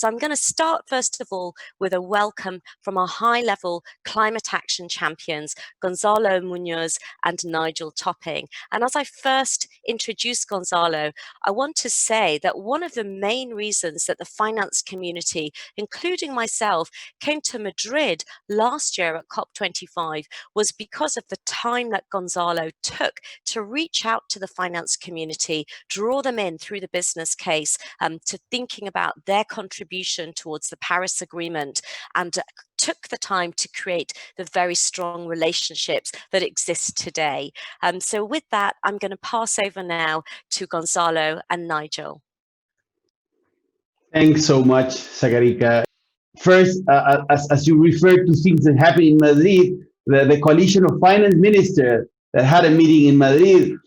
So I'm going to start first of all with a welcome from our high-level climate action champions, Gonzalo Muñoz and Nigel Topping. And as I first introduce Gonzalo, I want to say that one of the main reasons that the finance community, including myself, came to Madrid last year at COP25 was because of the time that Gonzalo took to reach out to the finance community, draw them in through the business case, to thinking about their contribution towards the Paris Agreement, and took the time to create the very strong relationships that exist today. So with that, I'm going to pass over now to Gonzalo and Nigel. Thanks so much, Sagarika. First, as you referred to things that happened in Madrid, the coalition of finance ministers that had a meeting in Madrid,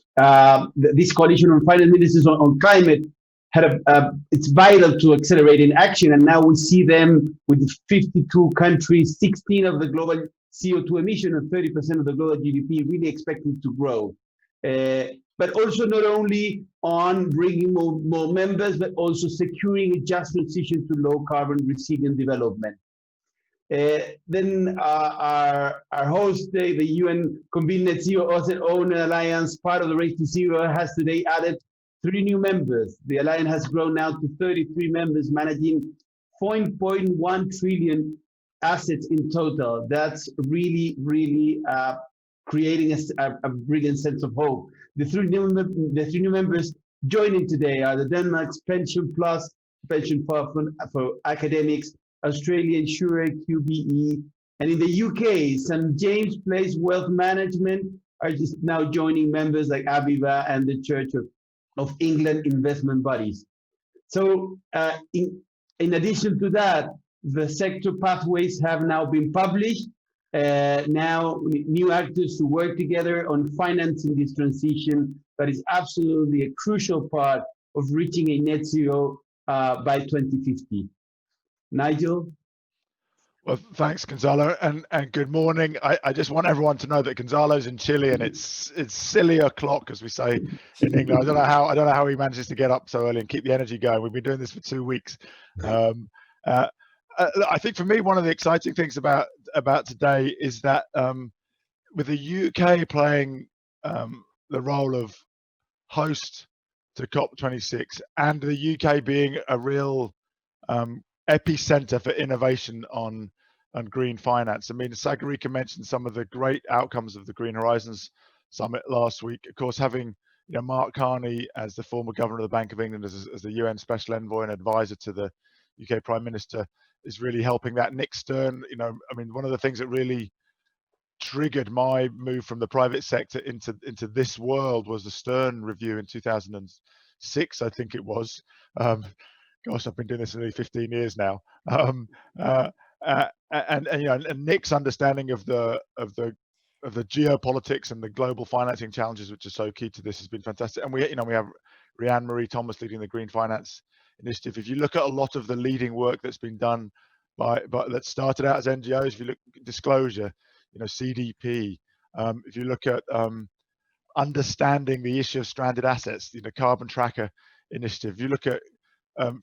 this coalition of finance ministers on climate, it's vital to accelerating action. And now we see them with 52 countries, 16 of the global CO2 emission and 30% of the global GDP really expected to grow. But also not only on bringing more members, but also securing a just transition to low carbon resilient development. Then our host, the UN Convened Net Zero Own Alliance, part of the Race to Zero, has today added 3 new members. The alliance has grown now to 33 members, managing 0.1 trillion assets in total. That's really, really creating a brilliant sense of hope. The three new members joining today are the Denmark's Pension Plus, pension fund for academics, Australian Sure QBE, and in the UK, St. James Place Wealth Management are just now joining members like Aviva and the Church of England investment bodies. So in addition to that, the sector pathways have now been published. Now new actors to work together on financing this transition that is absolutely a crucial part of reaching a net zero by 2050. Nigel? Well, thanks, Gonzalo, and good morning. I just want everyone to know that Gonzalo's in Chile, and it's silly o'clock, as we say in England. I don't know how he manages to get up so early and keep the energy going. We've been doing this for 2 weeks. I think for me, one of the exciting things about today is that with the UK playing the role of host to COP26 and the UK being a real epicenter for innovation on green finance. I mean, Sagarika mentioned some of the great outcomes of the Green Horizons Summit last week. Of course, having Mark Carney as the former governor of the Bank of England as the UN Special Envoy and advisor to the UK Prime Minister is really helping that. Nick Stern, I mean, one of the things that really triggered my move from the private sector into this world was the Stern review in 2006, I think it was. Gosh, I've been doing this for nearly 15 years now. And Nick's understanding of the geopolitics and the global financing challenges, which are so key to this, has been fantastic. And we have Rhianne Marie Thomas leading the Green Finance Initiative. If you look at a lot of the leading work that's been done by that started out as NGOs, if you look at disclosure, CDP, if you look at understanding the issue of stranded assets, Carbon Tracker Initiative, if you look at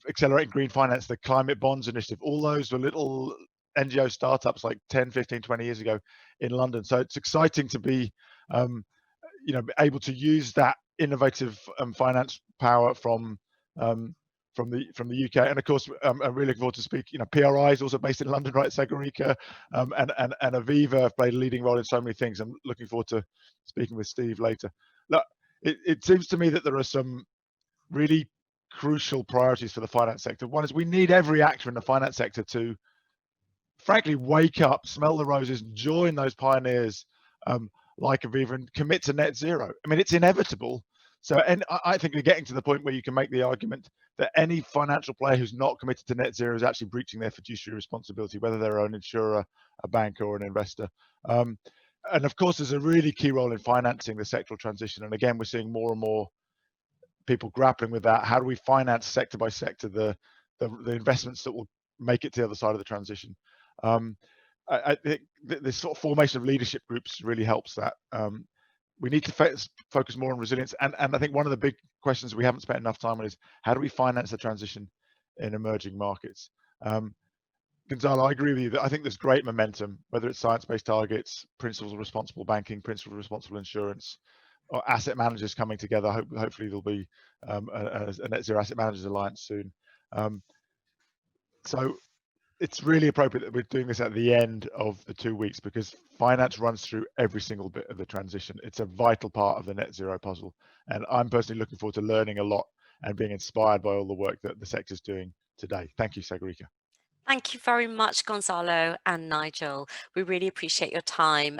accelerating green finance, the climate bonds initiative, all those were little NGO startups like 10, 15, 20 years ago in London. So it's exciting to be, able to use that innovative finance power from the UK. And of course, I'm really looking forward to speak. PRI is also based in London, right? Sagarika and Aviva have played a leading role in so many things. I'm looking forward to speaking with Steve later. Look, it seems to me that there are some really crucial priorities for the finance sector. One is we need every actor in the finance sector to, frankly, wake up, smell the roses, join those pioneers like Aviva and commit to net zero. I mean, it's inevitable. So, and I think we're getting to the point where you can make the argument that any financial player who's not committed to net zero is actually breaching their fiduciary responsibility, whether they're an insurer, a bank, or an investor. And of course, there's a really key role in financing the sectoral transition. And again, we're seeing more and more people grappling with that. How do we finance sector by sector the investments that will make it to the other side of the transition? I think this sort of formation of leadership groups really helps that. We need to focus more on resilience. And I think one of the big questions we haven't spent enough time on is how do we finance the transition in emerging markets? Gonzalo, I agree with you that I think there's great momentum, whether it's science-based targets, principles of responsible banking, principles of responsible insurance, or asset managers coming together. Hopefully there'll be a net zero asset managers alliance soon. So it's really appropriate that we're doing this at the end of the 2 weeks, because finance runs through every single bit of the transition. It's a vital part of the net zero puzzle. And I'm personally looking forward to learning a lot and being inspired by all the work that the sector's doing today. Thank you, Sagarika. Thank you very much, Gonzalo and Nigel. We really appreciate your time.